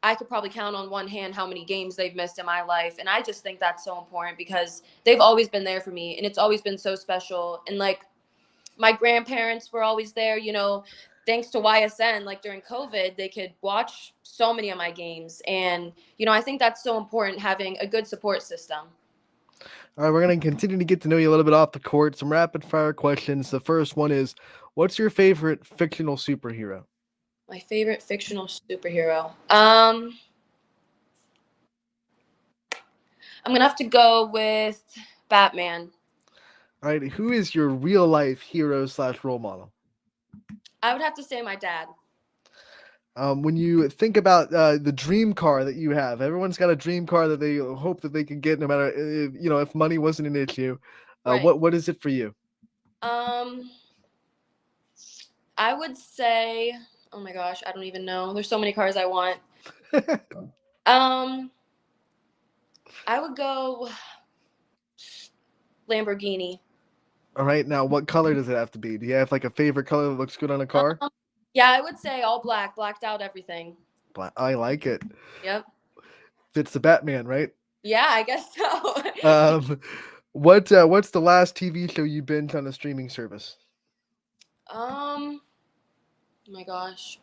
I could probably count on one hand how many games they've missed in my life. And I just think that's so important because they've always been there for me and it's always been so special. And like my grandparents were always there, thanks to YSN, like during COVID, they could watch so many of my games. And, I think that's so important, having a good support system. All right, we're going to continue to get to know you a little bit off the court. Some rapid fire questions. The first one is, what's your favorite fictional superhero? My favorite fictional superhero. I'm going to have to go with Batman. All right, who is your real life hero / role model? I would have to say my dad. When you think about the dream car that you have, everyone's got a dream car that they hope that they can get no matter, if money wasn't an issue. Right. What is it for you? I would say, oh my gosh, I don't even know. There's so many cars I want. I would go Lamborghini. All right, now what color does it have to be? Do you have like a favorite color that looks good on a car? Yeah, I would say all black, blacked out everything. Black. I like it. Yep. Fits the Batman, right? Yeah, I guess so. What's the last TV show you binged on a streaming service? Oh my gosh.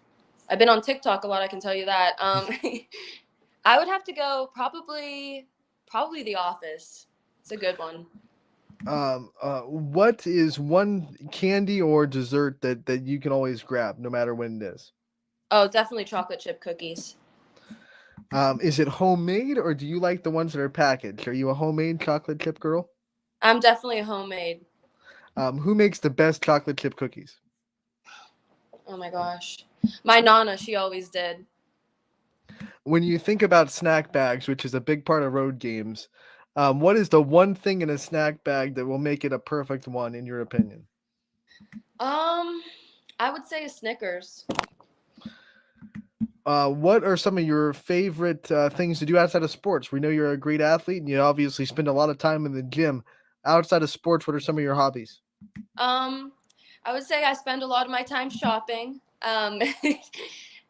I've been on TikTok a lot, I can tell you that. I would have to go probably Probably The Office. It's a good one. What is one candy or dessert that you can always grab no matter when it is? Oh, definitely chocolate chip cookies. Is it homemade or do you like the ones that are packaged? Are you a homemade chocolate chip girl? I'm definitely a homemade. Who makes the best chocolate chip cookies? Oh my gosh. My Nana, she always did. When you think about snack bags, which is a big part of road games, what is the one thing in a snack bag that will make it a perfect one, in your opinion? I would say a Snickers. What are some of your favorite things to do outside of sports? We know you're a great athlete and you obviously spend a lot of time in the gym. Outside of sports, what are some of your hobbies? I would say I spend a lot of my time shopping. And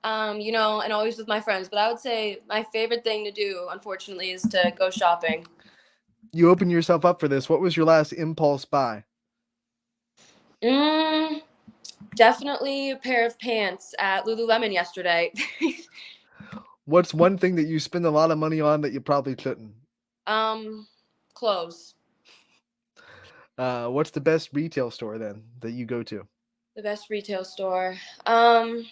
always with my friends. But I would say my favorite thing to do, unfortunately, is to go shopping. You open yourself up for this. What was your last impulse buy? Mm, Definitely a pair of pants at Lululemon yesterday. What's one thing that you spend a lot of money on that you probably shouldn't? um, Clothes. What's the best retail store then that you go to? The best retail store. Probably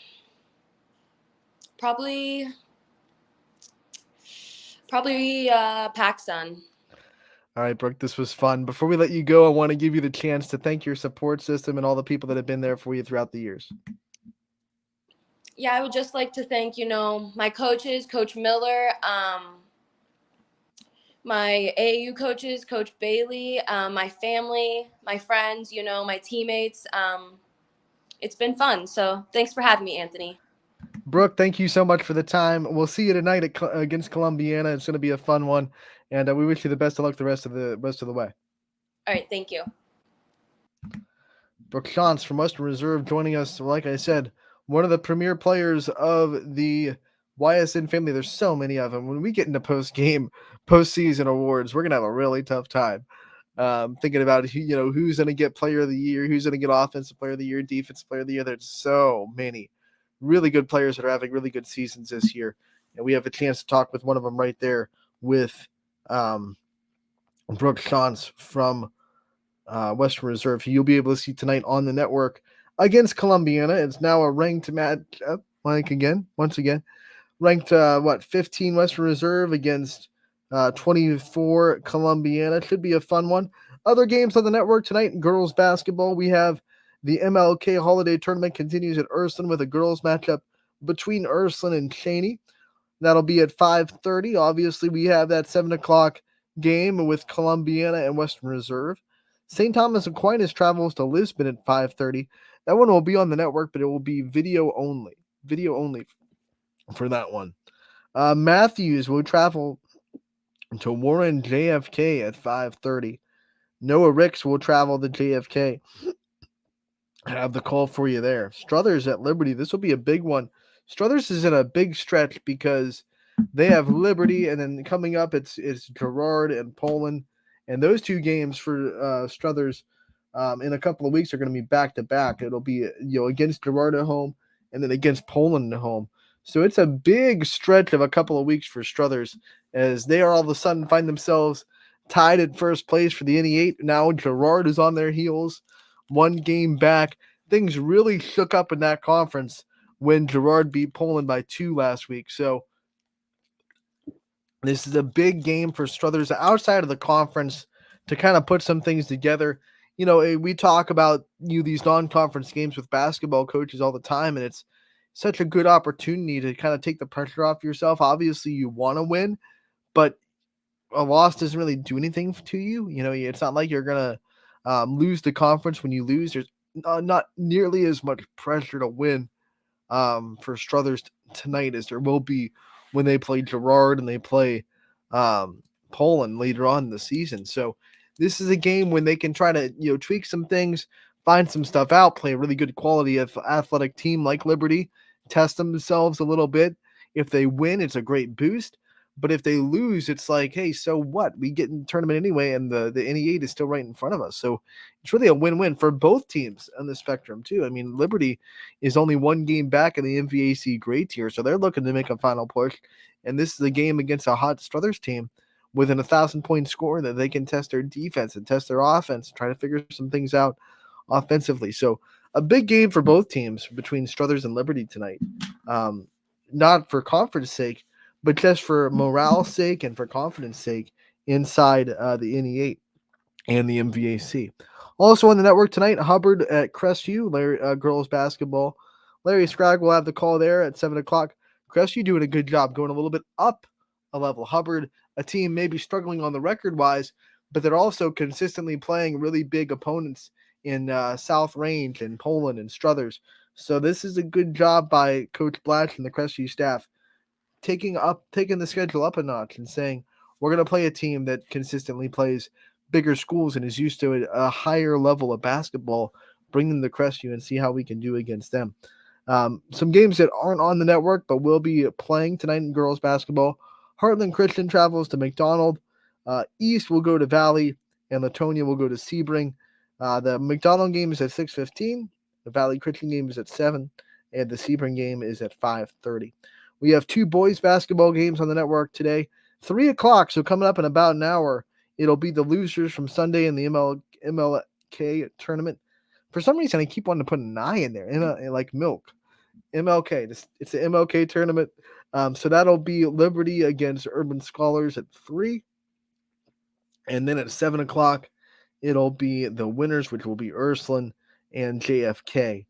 PacSun. All right, Brooke, this was fun. Before we let you go, I want to give you the chance to thank your support system and all the people that have been there for you throughout the years. Yeah, I would just like to thank, my coaches, Coach Miller, my AAU coaches, Coach Bailey, my family, my friends, my teammates. It's been fun. So thanks for having me, Anthony. Brooke, thank you so much for the time. We'll see you tonight against Columbiana. It's going to be a fun one, and we wish you the best of luck the rest of the way. All right, thank you. Brooke Shantz from Western Reserve joining us. Like I said, one of the premier players of the Ysn family. There's so many of them. When we get into postseason awards, we're gonna have a really tough time. Thinking about who's going to get Player of the Year, who's going to get Offensive Player of the Year, Defensive Player of the Year. There's so many really good players that are having really good seasons this year, and we have a chance to talk with one of them right there with Brooke Shantz from Western Reserve, who you'll be able to see tonight on the network against Columbiana. It's now a ranked matchup, once again, ranked 15 Western Reserve against 24 Columbiana. Should be a fun one. Other games on the network tonight in girls basketball, we have the MLK Holiday Tournament continues at Ursuline with a girls matchup between Ursuline and Cheney. That'll be at 5:30. Obviously, we have that 7 o'clock game with Columbiana and Western Reserve. St. Thomas Aquinas travels to Lisbon at 5:30. That one will be on the network, but it will be video only. Video only for that one. Matthews will travel to Warren JFK at 5:30. Noah Ricks will travel to JFK. I have the call for you there. Struthers at Liberty. This will be a big one. Struthers is in a big stretch because they have Liberty, and then coming up it's Girard and Poland, and those two games for Struthers in a couple of weeks are going to be back to back. It'll be against Girard at home, and then against Poland at home. So it's a big stretch of a couple of weeks for Struthers as they are all of a sudden find themselves tied at first place for the NE8. Now Girard is on their heels, one game back. Things really shook up in that conference when Girard beat Poland by 2 last week. So this is a big game for Struthers outside of the conference to kind of put some things together. We talk about these non-conference games with basketball coaches all the time, and it's such a good opportunity to kind of take the pressure off yourself. Obviously, you want to win, but a loss doesn't really do anything to you. It's not like you're going to lose the conference when you lose. There's not nearly as much pressure to win for Struthers tonight as there will be when they play Girard and they play Poland later on in the season. So this is a game when they can try to tweak some things, find some stuff out, play a really good quality of athletic team like Liberty, test themselves a little bit. If they win, it's a great boost. But if they lose, it's like, hey, so what? We get in the tournament anyway, and the NE8 is still right in front of us. So it's really a win-win for both teams on the spectrum, too. I mean, Liberty is only one game back in the MVAC grade tier, so they're looking to make a final push. And this is a game against a hot Struthers team within 1,000-point score that they can test their defense and test their offense, try to figure some things out offensively. So a big game for both teams between Struthers and Liberty tonight. Not for conference sake, but just for morale's sake and for confidence sake inside the NE8 and the MVAC. Also on the network tonight, Hubbard at Crestview, girls basketball. Larry Scragg will have the call there at 7 o'clock. Crestview doing a good job, going a little bit up a level. Hubbard, a team maybe struggling on the record-wise, but they're also consistently playing really big opponents in South Range and Poland and Struthers. So this is a good job by Coach Blatch and the Crestview staff, taking the schedule up a notch and saying, we're going to play a team that consistently plays bigger schools and is used to a higher level of basketball, bring them to Crestview and see how we can do against them. Some games that aren't on the network but will be playing tonight in girls basketball. Heartland Christian travels to McDonald. East will go to Valley, and Latonia will go to Sebring. The McDonald game is at 6:15. The Valley Christian game is at 7, and the Sebring game is at 5:30. We have 2 boys basketball games on the network today. 3 o'clock, so coming up in about an hour, it'll be the losers from Sunday in the MLK tournament. For some reason, I keep wanting to put an I in there, like milk. MLK. It's the MLK tournament. So that'll be Liberty against Urban Scholars at 3. And then at 7 o'clock, it'll be the winners, which will be Ursuline and JFK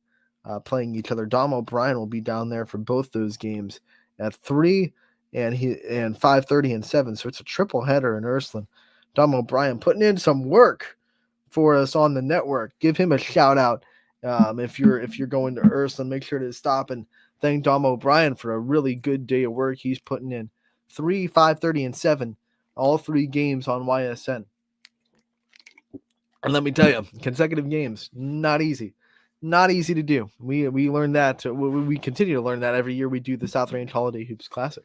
playing each other. Dom O'Brien will be down there for both those games at 3 and 5:30 and 7. So it's a triple header in Ursuline. Dom O'Brien putting in some work for us on the network. Give him a shout out. If you're going to Ursuline, make sure to stop and thank Dom O'Brien for a really good day of work he's putting in. 3, 5:30, and 7, all 3 games on YSN. And let me tell you, consecutive games, not easy. Not easy to do. We learn that. We continue to learn that every year we do the South Range Holiday Hoops Classic.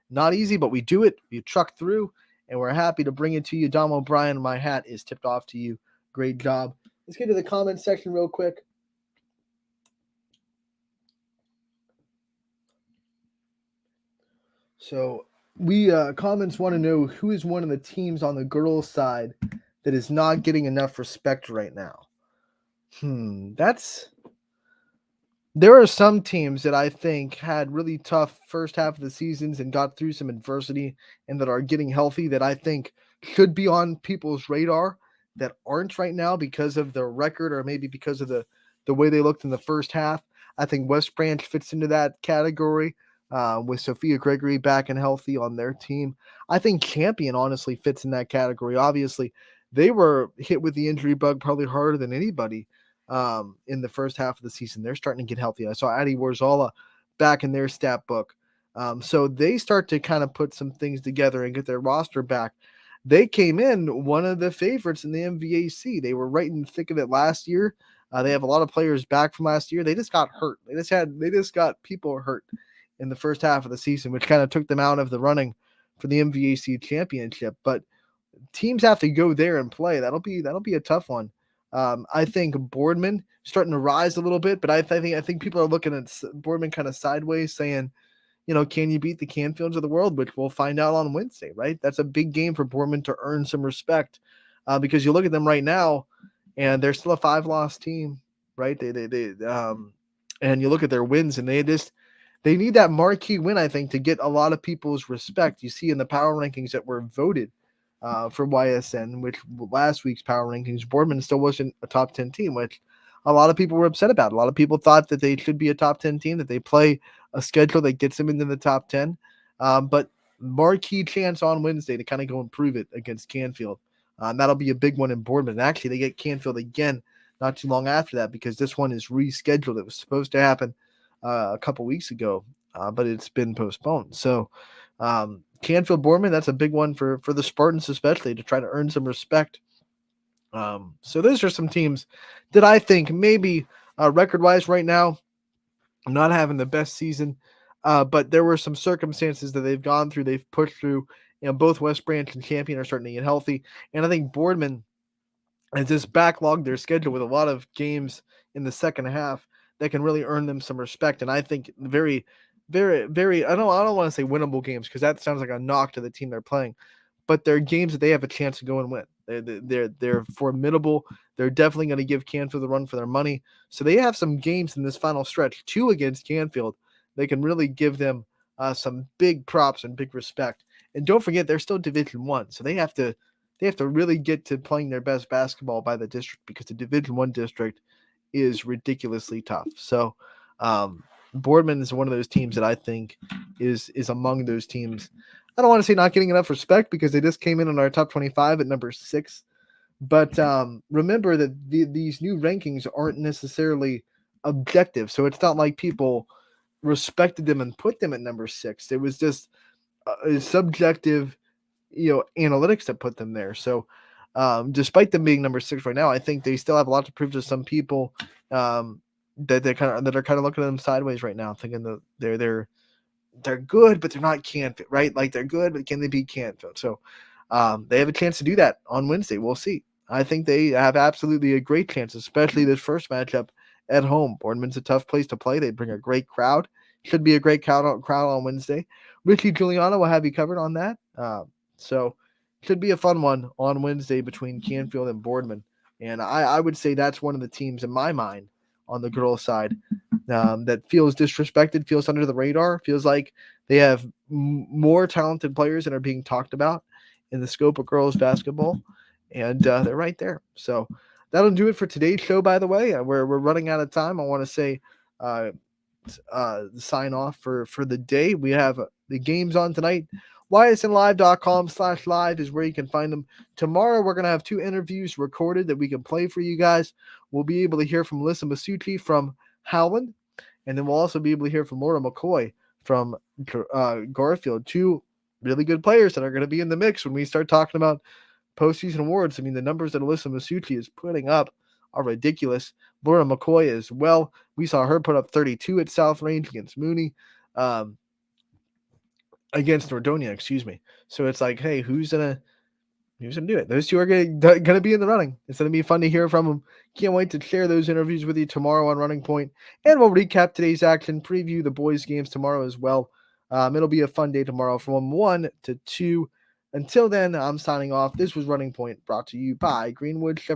Not easy, but we do it. We truck through, and we're happy to bring it to you. Dom O'Brien, my hat is tipped off to you. Great job. Let's get to the comments section real quick. So we comments want to know who is one of the teams on the girls' side that is not getting enough respect right now. There are some teams that I think had really tough first half of the seasons and got through some adversity and that are getting healthy that I think should be on people's radar that aren't right now because of their record or maybe because of the way they looked in the first half. I think West Branch fits into that category with Sophia Gregory back and healthy on their team. I think Champion honestly fits in that category. Obviously, they were hit with the injury bug probably harder than anybody in the first half of the season. They're starting to get healthy. I saw Addie Warzala back in their stat book. So they start to kind of put some things together and get their roster back. They came in one of the favorites in the MVAC. They were right in the thick of it last year. They have a lot of players back from last year. They just got hurt. They just got people hurt in the first half of the season, which kind of took them out of the running for the MVAC championship. But teams have to go there and play. That'll be a tough one. I think Boardman starting to rise a little bit, but I think people are looking at Boardman kind of sideways, saying, can you beat the Canfields of the world? Which we'll find out on Wednesday, right? That's a big game for Boardman to earn some respect because you look at them right now, and they're still a 5-loss team, right? And you look at their wins, and they need that marquee win, I think, to get a lot of people's respect. You see in the power rankings that were voted for YSN, which last week's power rankings, Boardman still wasn't a top 10 team, which a lot of people were upset about. A lot of people thought that they should be a top 10 team, that they play a schedule that gets them into the top 10. But marquee chance on Wednesday to kind of go and prove it against Canfield. That'll be a big one in Boardman. And actually, they get Canfield again not too long after that because this one is rescheduled. It was supposed to happen a couple weeks ago, but it's been postponed. So Canfield Boardman, that's a big one for the Spartans, especially to try to earn some respect. So those are some teams that I think maybe record-wise right now not having the best season, but there were some circumstances that they've gone through, they've pushed through. Both West Branch and Champion are starting to get healthy, and I think Boardman has just backlogged their schedule with a lot of games in the second half that can really earn them some respect. And I think very, very, very, I don't want to say winnable games because that sounds like a knock to the team they're playing, but they're games that they have a chance to go and win. They're formidable. They're definitely going to give Canfield a run for their money. So they have some games in this final stretch, 2 against Canfield. They can really give them some big props and big respect. And don't forget, they're still Division One, so they have to really get to playing their best basketball by the district, because the Division One district is ridiculously tough. So Boardman is one of those teams that I think is among those teams. I don't want to say not getting enough respect, because they just came in our top 25 at number 6. But remember that these new rankings aren't necessarily objective. So it's not like people respected them and put them at number 6. It was just a subjective, analytics that put them there. So despite them being number 6 right now, I think they still have a lot to prove to some people that are kind of looking at them sideways right now, thinking that they're good, but they're not Canfield, right? Like, they're good, but can they beat Canfield? So they have a chance to do that on Wednesday. We'll see. I think they have absolutely a great chance, especially this first matchup at home. Boardman's a tough place to play. They bring a great crowd. Should be a great crowd on Wednesday. Richie Giuliano will have you covered on that. So should be a fun one on Wednesday between Canfield and Boardman. And I would say that's one of the teams in my mind on the girls' side that feels disrespected, feels under the radar, feels like they have more talented players that are being talked about in the scope of girls basketball. And they're right there. So that'll do it for today's show, by the way. We're running out of time. I want to say sign off for the day. We have the games on tonight. ysnlive.com/live is where you can find them. Tomorrow, we're going to have 2 interviews recorded that we can play for you guys. We'll be able to hear from Alyssa Masucci from Howland, and then we'll also be able to hear from Laura McCoy from Garfield. 2 really good players that are going to be in the mix when we start talking about postseason awards. I mean, the numbers that Alyssa Masucci is putting up are ridiculous. Laura McCoy as well. We saw her put up 32 at South Range against Mooney, against Nordonia, excuse me. So it's like, hey, who's gonna do it? Those 2 are gonna be in the running. It's gonna be fun to hear from them. Can't wait to share those interviews with you tomorrow on Running Point, and we'll recap today's action, preview the boys' games tomorrow as well. It'll be a fun day tomorrow from 1 to 2. Until then, I'm signing off. This was Running Point, brought to you by Greenwood Chevrolet.